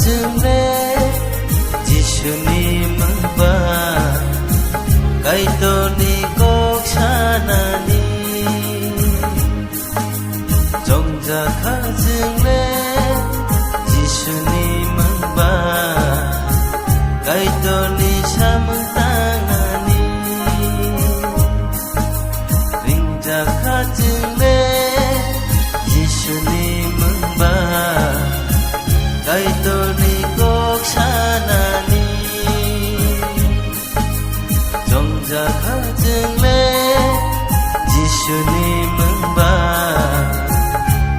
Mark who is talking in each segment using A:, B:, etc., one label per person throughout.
A: जोंले जिसुनि मुंबा कायतनि कक सानानि जंजाखा जोंले जिसुनि मुंबा कायतनि सामों तांगानि रिंजाखा जोंले जिसुनि मुंबा कायतनि कक सानानि जंजाखा जोंले जिसुनि मुंबा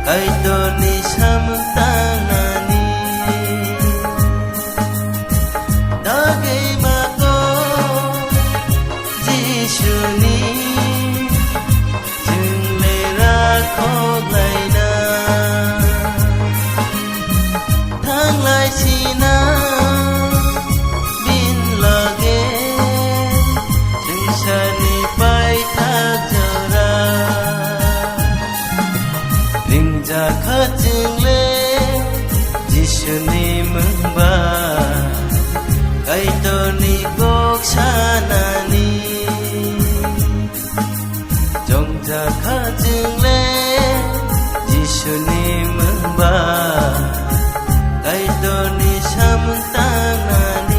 A: कायतनि सामों तांगानि दागै माको जिसुनि जोंले राखलायना थांलायसिना बिन लगे जोंसानिफ्राय थागजोरा रिंजाखा जोंले जिसुनि मुंबा कायतनि कक सानानि जंजाखा जोंले जिसुनि मुंबा कायतनि सामों तांगानि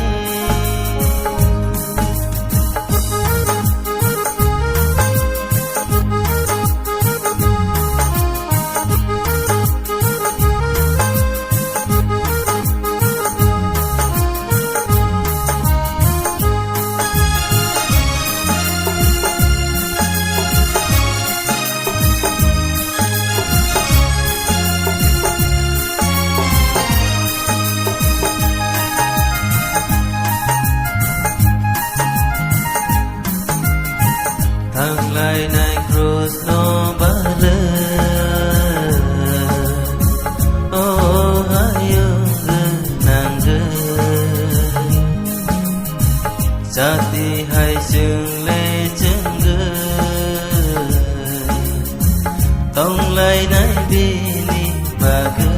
A: थांलायनाय क्रस नबालो हायो गोनांगोन जातिहाय जोंले जोंगोन दंलायनाय बेनि बागै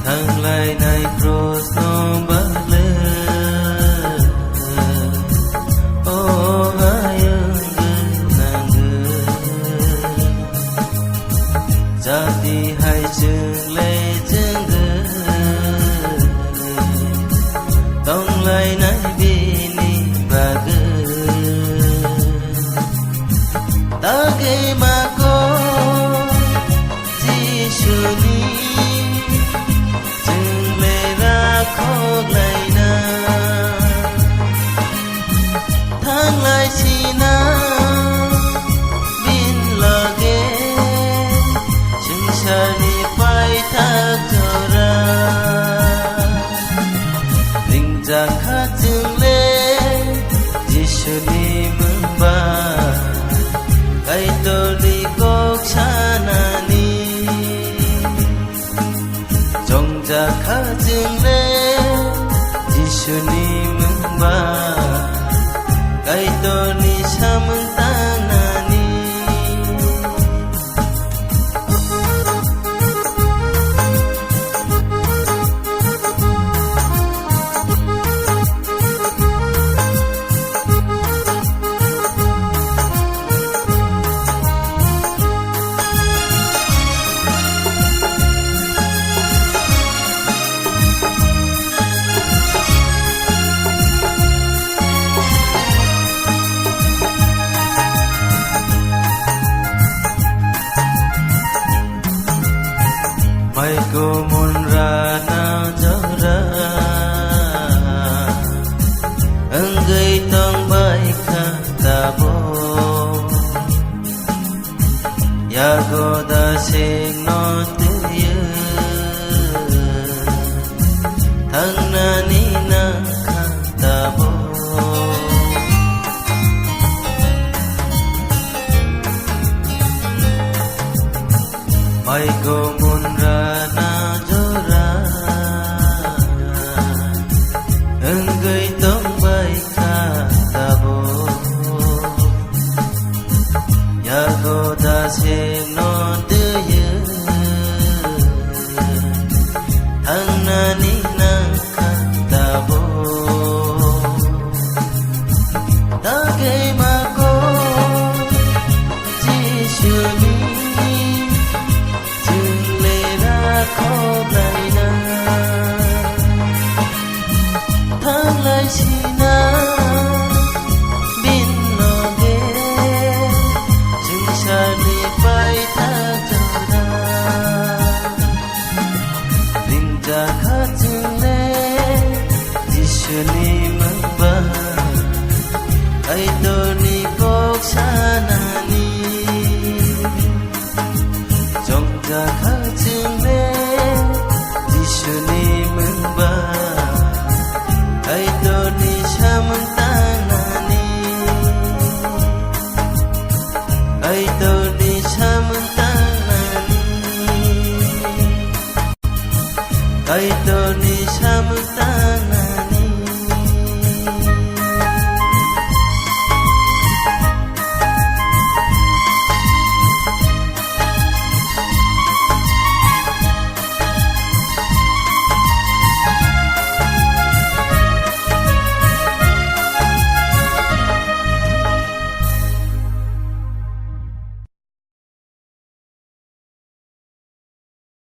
A: थांलायनाय क्रस नबालो हायो गोनांगोन जातिहाय जोंले जोंगोन दंलायनाय बेनि बागै दागै माको जिसुनि राखलायना थांलायसिना बिन लगे जोंसानिफ्राय थागजोरा रिंजाखा जोंले जिसुनि मुंबा कायतनि कक सानानि जंजाखा जोंले जिसुनि मुंबा कायतनि सामों तांगानि Maiko munrana jora enggai tong baika tabo ya goda sing no tuye thangnani na tabo Maiko munrana jora enggai tong baika tabo ya goda ni na khatabo Tagay mako Jisuni Chừng lệ ra khó lại na Tháng lại chi na Bin no ge Chừng xa đi bay ta chờ ra Ring ra khát chừng lệ Jisuni mừng ba Ay to ni kok sana ni Jong ja kha chung le Jishu ni mừng ba Ay to ni shamang ta na ni Ay to ni shamang ta na ni Ay to ni shamang ta